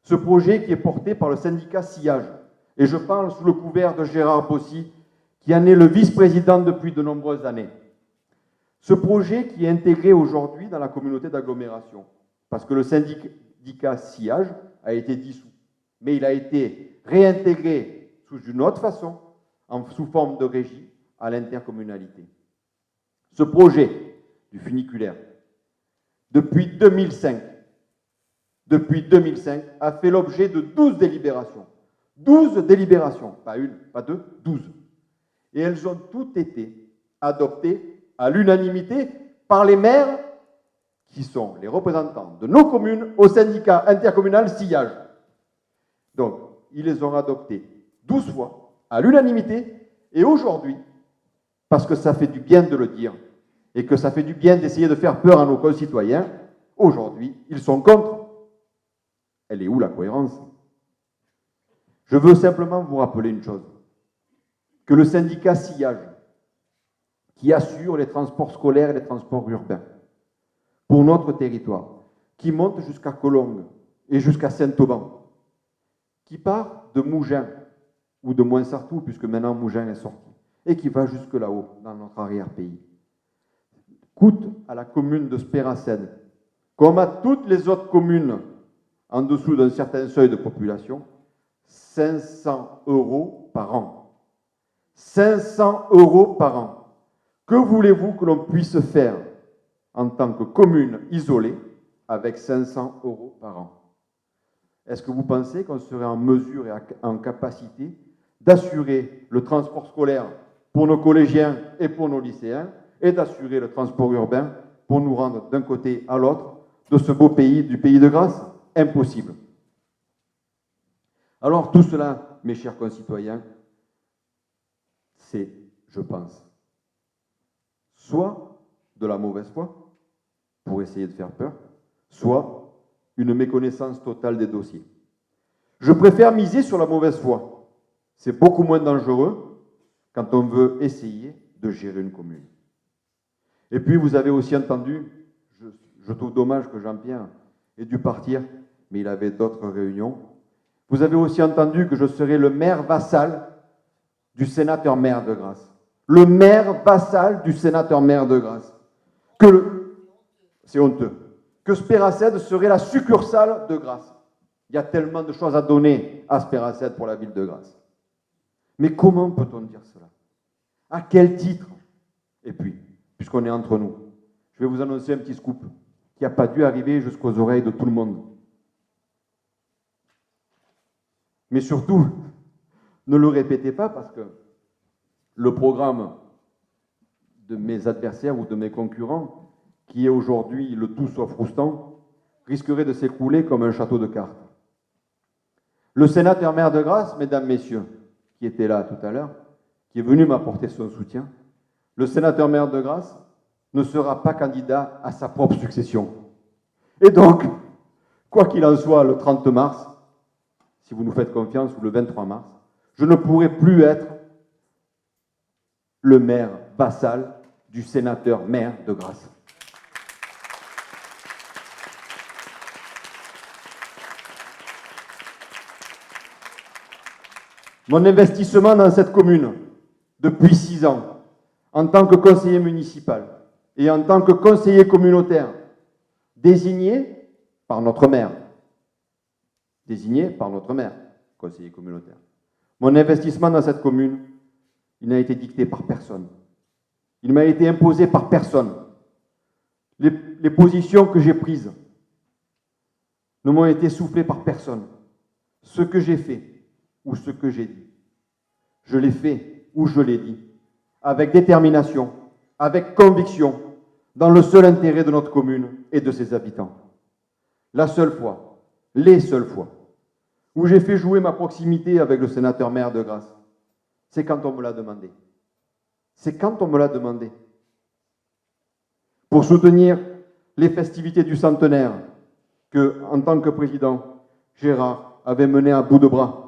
Ce projet qui est porté par le syndicat Sillage, et je parle sous le couvert de Gérard Bossy, qui en est le vice-président depuis de nombreuses années. Ce projet qui est intégré aujourd'hui dans la communauté d'agglomération, parce que le syndicat Sillage a été dissous, mais il a été réintégré sous une autre façon, sous forme de régie, à l'intercommunalité. Ce projet du funiculaire, depuis 2005, a fait l'objet de 12 délibérations. 12 délibérations, pas une, pas deux, 12. Et elles ont toutes été adoptées à l'unanimité par les maires qui sont les représentants de nos communes au syndicat intercommunal Sillage. Donc, ils les ont adoptées 12 fois à l'unanimité et aujourd'hui, parce que ça fait du bien de le dire, et que ça fait du bien d'essayer de faire peur à nos concitoyens, aujourd'hui, ils sont contre. Elle est où la cohérence? Je veux simplement vous rappeler une chose, que le syndicat Sillage, qui assure les transports scolaires et les transports urbains pour notre territoire, qui monte jusqu'à Colombes et jusqu'à Saint-Auban, qui part de Mougins, ou de Moinsartou, puisque maintenant Mougins est sorti, et qui va jusque là-haut, dans notre arrière-pays, coûte à la commune de Spéracède, comme à toutes les autres communes en dessous d'un certain seuil de population, 500 € par an. 500 € par an. Que voulez-vous que l'on puisse faire en tant que commune isolée avec 500 € par an? Est-ce que vous pensez qu'on serait en mesure et en capacité d'assurer le transport scolaire pour nos collégiens et pour nos lycéens et d'assurer le transport urbain pour nous rendre d'un côté à l'autre de ce beau pays, du pays de grâce? Impossible. Alors tout cela, mes chers concitoyens, c'est, je pense, soit de la mauvaise foi pour essayer de faire peur, soit une méconnaissance totale des dossiers. Je préfère miser sur la mauvaise foi. C'est beaucoup moins dangereux quand on veut essayer de gérer une commune. Et puis vous avez aussi entendu, je trouve dommage que Jean-Pierre ait dû partir, mais il avait d'autres réunions. Vous avez aussi entendu que je serai le maire vassal du sénateur-maire de Grasse. Le maire vassal du sénateur-maire de Grasse. C'est honteux. Que Spéracède serait la succursale de Grasse. Il y a tellement de choses à donner à Spéracède pour la ville de Grasse. Mais comment peut-on dire cela? À quel titre? Et puis, puisqu'on est entre nous, je vais vous annoncer un petit scoop qui n'a pas dû arriver jusqu'aux oreilles de tout le monde. Mais surtout, ne le répétez pas parce que le programme de mes adversaires ou de mes concurrents, qui est aujourd'hui le tout sauf roustant, risquerait de s'écrouler comme un château de cartes. Le sénateur-maire de Grasse, mesdames, messieurs, qui était là tout à l'heure, qui est venu m'apporter son soutien, le sénateur-maire de Grasse ne sera pas candidat à sa propre succession. Et donc, quoi qu'il en soit, le 30 mars, si vous nous faites confiance, ou le 23 mars, je ne pourrai plus être le maire vassal du sénateur-maire de Grasse. Mon investissement dans cette commune, depuis 6 ans, en tant que conseiller municipal et en tant que conseiller communautaire, désigné par notre maire, conseiller communautaire. Mon investissement dans cette commune, il n'a été dicté par personne. Il m'a été imposé par personne. Les positions que j'ai prises ne m'ont été soufflées par personne. Ce que j'ai fait ou ce que j'ai dit, je l'ai fait ou je l'ai dit, avec détermination, avec conviction, dans le seul intérêt de notre commune et de ses habitants. La seule fois, les seules fois, où j'ai fait jouer ma proximité avec le sénateur-maire de Grasse, c'est quand on me l'a demandé. C'est quand on me l'a demandé. Pour soutenir les festivités du centenaire que, en tant que président, Gérard avait mené à bout de bras.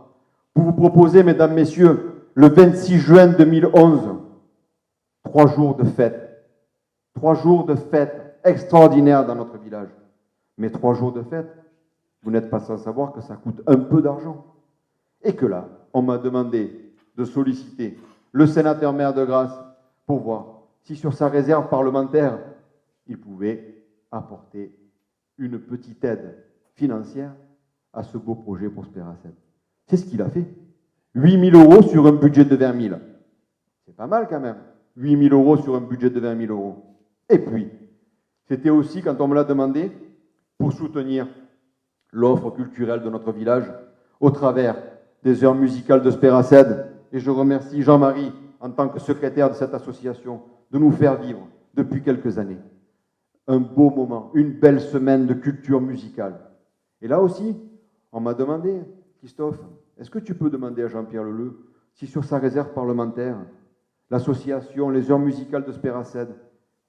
Pour vous proposer, mesdames, messieurs, le 26 juin 2011, 3 jours de fête. 3 jours de fête extraordinaires dans notre village. Mais 3 jours de fête, vous n'êtes pas sans savoir que ça coûte un peu d'argent. Et que là, on m'a demandé de solliciter le sénateur-maire de Grasse pour voir si sur sa réserve parlementaire, il pouvait apporter une petite aide financière à ce beau projet pour Spéracède. C'est ce qu'il a fait. 8 000 € sur un budget de 20 000. C'est pas mal quand même. 8 000 € sur un budget de 20 000 €. Et puis, c'était aussi, quand on me l'a demandé, pour soutenir l'offre culturelle de notre village au travers des heures musicales de Spéracède. Et je remercie Jean-Marie, en tant que secrétaire de cette association, de nous faire vivre depuis quelques années un beau moment, une belle semaine de culture musicale. Et là aussi, on m'a demandé, Christophe, est-ce que tu peux demander à Jean-Pierre Leleu si sur sa réserve parlementaire, l'association Les Heures Musicales de Spéracède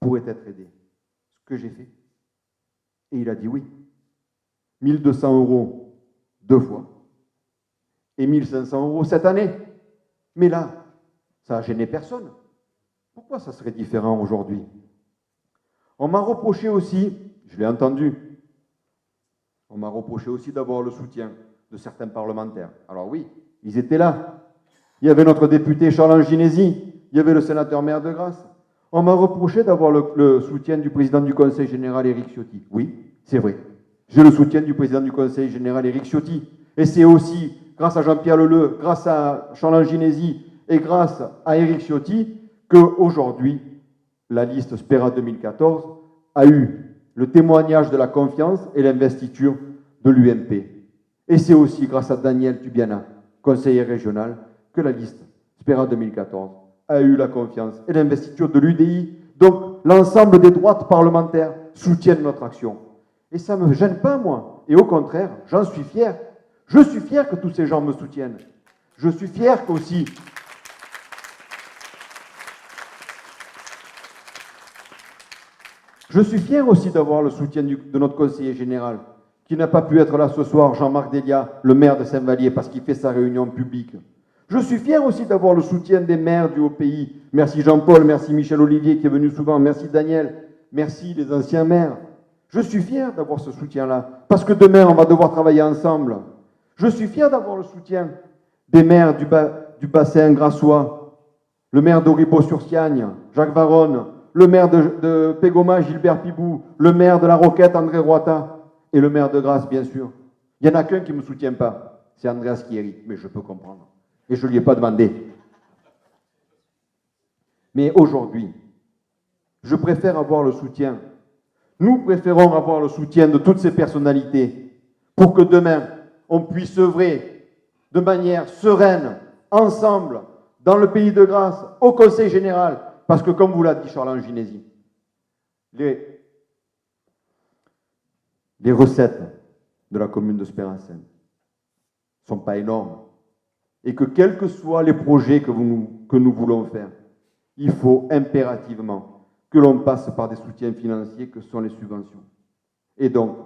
pourrait être aidé. Ce que j'ai fait. Et il a dit oui. 1200 € 2 fois. Et 1500 € cette année. Mais là, ça n'a gêné personne. Pourquoi ça serait différent aujourd'hui? On m'a reproché aussi, je l'ai entendu, on m'a reproché aussi d'avoir le soutien de certains parlementaires. Alors oui, ils étaient là. Il y avait notre député Charles Ginesy, il y avait le sénateur maire de Grasse. On m'a reproché d'avoir le soutien du président du Conseil général, Éric Ciotti. Oui, c'est vrai. J'ai le soutien du président du Conseil général, Éric Ciotti. Et c'est aussi grâce à Jean-Pierre Leleu, grâce à Charles Ginesy et grâce à Éric Ciotti qu'aujourd'hui, la liste Spera 2014 a eu le témoignage de la confiance et l'investiture de l'UMP. Et c'est aussi grâce à Daniel Tubiana, conseiller régional, que la liste Spera 2014 a eu la confiance et l'investiture de l'UDI. Donc, l'ensemble des droites parlementaires soutiennent notre action. Et ça ne me gêne pas, moi. Et au contraire, j'en suis fier. Je suis fier que tous ces gens me soutiennent. Je suis fier qu'aussi... Je suis fier aussi d'avoir le soutien de notre conseiller général, qui n'a pas pu être là ce soir, Jean-Marc Delia, le maire de Saint-Vallier, parce qu'il fait sa réunion publique. Je suis fier aussi d'avoir le soutien des maires du Haut-Pays. Merci Jean-Paul, merci Michel Olivier qui est venu souvent, merci Daniel, merci les anciens maires. Je suis fier d'avoir ce soutien-là, parce que demain, on va devoir travailler ensemble. Je suis fier d'avoir le soutien des maires du bassin grassois, le maire d'Auribeau-sur-Siagne, Jacques Varonne, le maire de Pégoma, Gilbert Pibou, le maire de La Roquette, André Roata, et le maire de Grasse, bien sûr. Il n'y en a qu'un qui ne me soutient pas, c'est Andreas Chieri, mais je peux comprendre. Et je ne lui ai pas demandé. Mais aujourd'hui, je préfère avoir le soutien. Nous préférons avoir le soutien de toutes ces personnalités pour que demain, on puisse œuvrer de manière sereine, ensemble, dans le pays de Grasse, au Conseil général. Parce que, comme vous l'a dit Charles Ginesy, les recettes de la commune de Spérancin ne sont pas énormes. Et que quels que soient les projets que nous voulons faire, il faut impérativement que l'on passe par des soutiens financiers que sont les subventions. Et donc,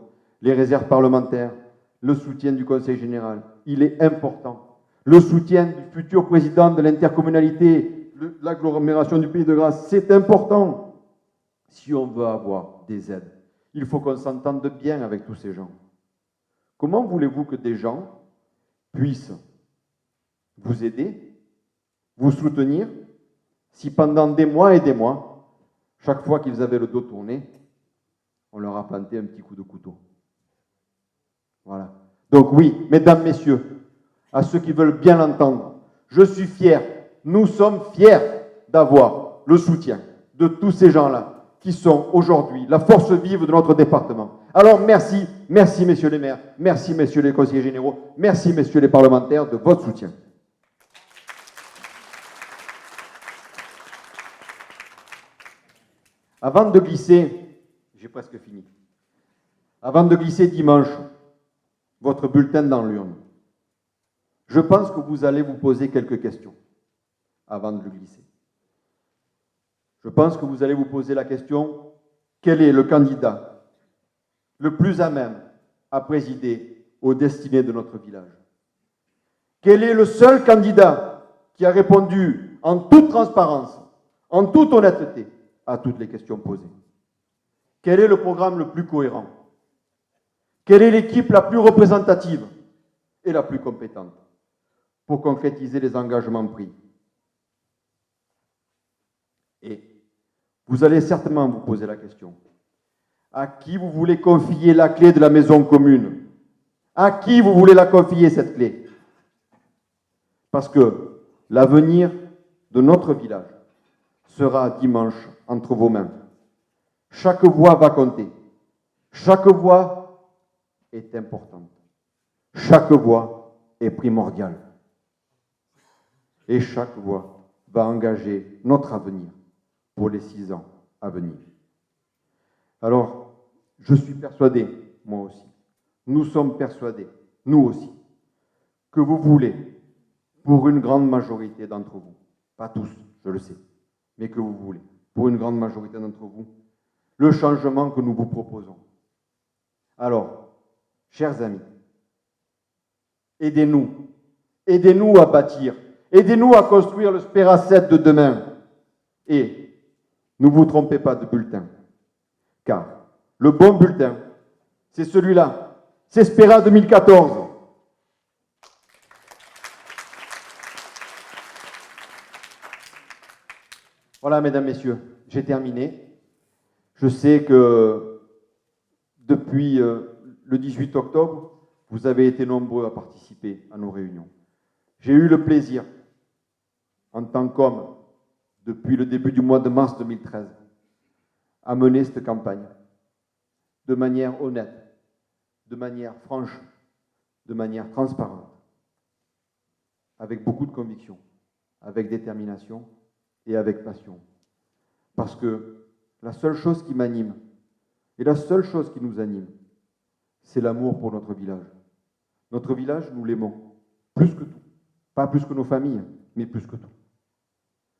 les réserves parlementaires, le soutien du Conseil général, il est important. Le soutien du futur président de l'intercommunalité, l'agglomération du Pays de Grasse, c'est important. Si on veut avoir des aides, il faut qu'on s'entende bien avec tous ces gens. Comment voulez-vous que des gens puissent vous aider, vous soutenir, si pendant des mois et des mois, chaque fois qu'ils avaient le dos tourné, on leur a planté un petit coup de couteau? Voilà. Donc oui, mesdames, messieurs, à ceux qui veulent bien l'entendre, je suis fier, nous sommes fiers d'avoir le soutien de tous ces gens-là qui sont aujourd'hui la force vive de notre département. Alors merci, merci messieurs les maires, merci messieurs les conseillers généraux, merci messieurs les parlementaires de votre soutien. Avant de glisser, j'ai presque fini, avant de glisser dimanche votre bulletin dans l'urne, je pense que vous allez vous poser quelques questions avant de le glisser. Je pense que vous allez vous poser la question, quel est le candidat le plus à même à présider aux destinées de notre village? Quel est le seul candidat qui a répondu en toute transparence, en toute honnêteté, à toutes les questions posées? Quel est le programme le plus cohérent? Quelle est l'équipe la plus représentative et la plus compétente pour concrétiser les engagements pris? Et vous allez certainement vous poser la question, à qui vous voulez confier la clé de la maison commune? À qui vous voulez la confier, cette clé? Parce que l'avenir de notre village sera dimanche entre vos mains. Chaque voix va compter. Chaque voix est importante. Chaque voix est primordiale. Et chaque voix va engager notre avenir pour les 6 ans à venir. Alors, je suis persuadé, moi aussi, nous sommes persuadés, nous aussi, que vous voulez, pour une grande majorité d'entre vous, pas tous, je le sais, mais que vous voulez, pour une grande majorité d'entre vous, le changement que nous vous proposons. Alors, chers amis, aidez-nous. Aidez-nous à bâtir. Aidez-nous à construire le Spera 7 de demain. Et ne vous trompez pas de bulletin. Car le bon bulletin, c'est celui-là. C'est Spera 2014. Voilà, mesdames, messieurs, j'ai terminé. Je sais que depuis le 18 octobre, vous avez été nombreux à participer à nos réunions. J'ai eu le plaisir, en tant qu'homme, depuis le début du mois de mars 2013, à mener cette campagne de manière honnête, de manière franche, de manière transparente, avec beaucoup de conviction, avec détermination et avec passion. Parce que la seule chose qui m'anime et la seule chose qui nous anime, c'est l'amour pour notre village. Notre village, nous l'aimons, plus que tout. Pas plus que nos familles, mais plus que tout.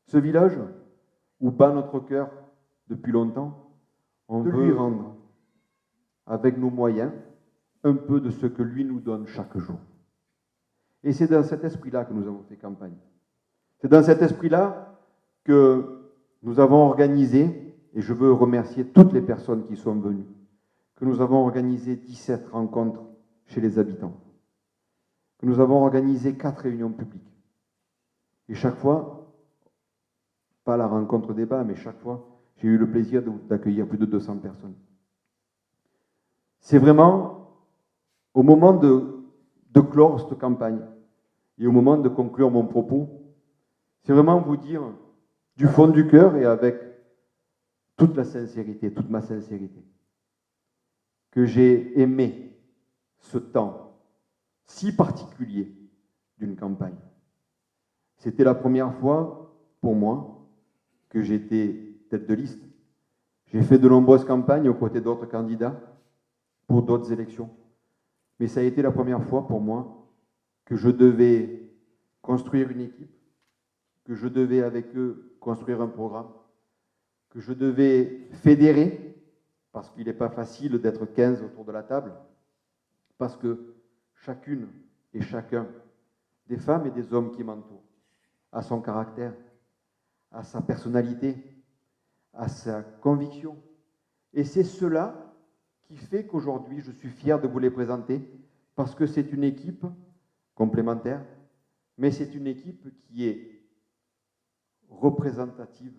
Ce village, où bat notre cœur depuis longtemps, on veut lui rendre, avec nos moyens, un peu de ce que lui nous donne chaque jour. Et c'est dans cet esprit-là que nous avons fait campagne. C'est dans cet esprit-là que nous avons organisé, et je veux remercier toutes les personnes qui sont venues, que nous avons organisé 17 rencontres chez les habitants, que nous avons organisé 4 réunions publiques. Et chaque fois, pas la rencontre débat, mais chaque fois, j'ai eu le plaisir d'accueillir plus de 200 personnes. C'est vraiment au moment de clore cette campagne et au moment de conclure mon propos, c'est vraiment vous dire du fond du cœur et avec toute la sincérité, toute ma sincérité, que j'ai aimé ce temps si particulier d'une campagne. C'était la première fois pour moi que j'étais tête de liste. J'ai fait de nombreuses campagnes aux côtés d'autres candidats pour d'autres élections. Mais ça a été la première fois pour moi que je devais construire une équipe, que je devais avec eux construire un programme, que je devais fédérer, parce qu'il n'est pas facile d'être 15 autour de la table, parce que chacune et chacun, des femmes et des hommes qui m'entourent, a son caractère, a sa personnalité, a sa conviction. Et c'est cela qui fait qu'aujourd'hui, je suis fier de vous les présenter, parce que c'est une équipe complémentaire, mais c'est une équipe qui est représentative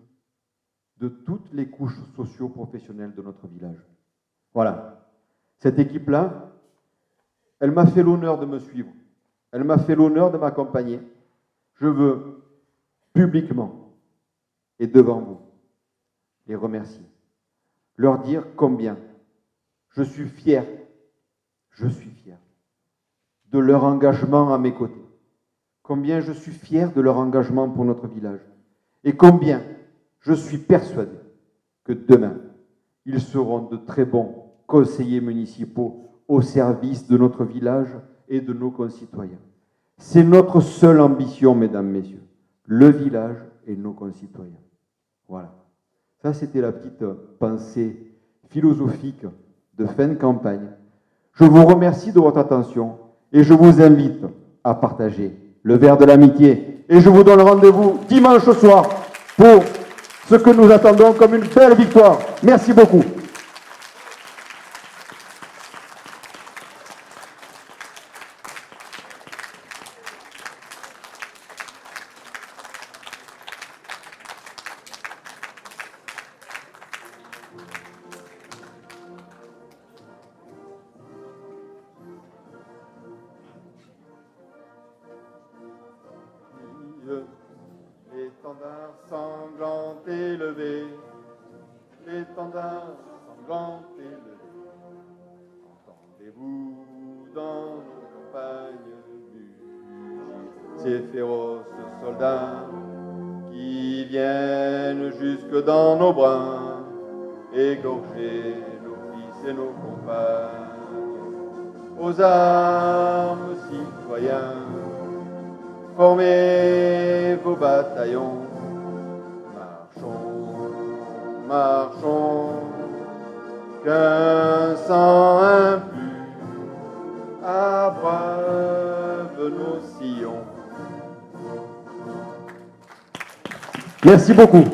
de toutes les couches socio-professionnelles de notre village. Voilà. Cette équipe-là, elle m'a fait l'honneur de me suivre. Elle m'a fait l'honneur de m'accompagner. Je veux publiquement et devant vous les remercier. Leur dire combien je suis fier de leur engagement à mes côtés. Combien je suis fier de leur engagement pour notre village. Et combien je suis persuadé que demain, ils seront de très bons conseillers municipaux au service de notre village et de nos concitoyens. C'est notre seule ambition, mesdames, messieurs, le village et nos concitoyens. Voilà. Ça, c'était la petite pensée philosophique de fin de campagne. Je vous remercie de votre attention et je vous invite à partager le verre de l'amitié. Et je vous donne rendez-vous dimanche soir pour ce que nous attendons comme une belle victoire. Merci beaucoup. L'étendard sanglant élevé, l'étendard sanglant élevé, entendez-vous dans nos campagnes mugir ces féroces soldats qui viennent jusque dans nos brins, égorger nos fils et nos compagnes. Aux armes, citoyens, formez vos bataillons, marchons marchons, qu'un sang impur abreuve nos sillons. Merci beaucoup.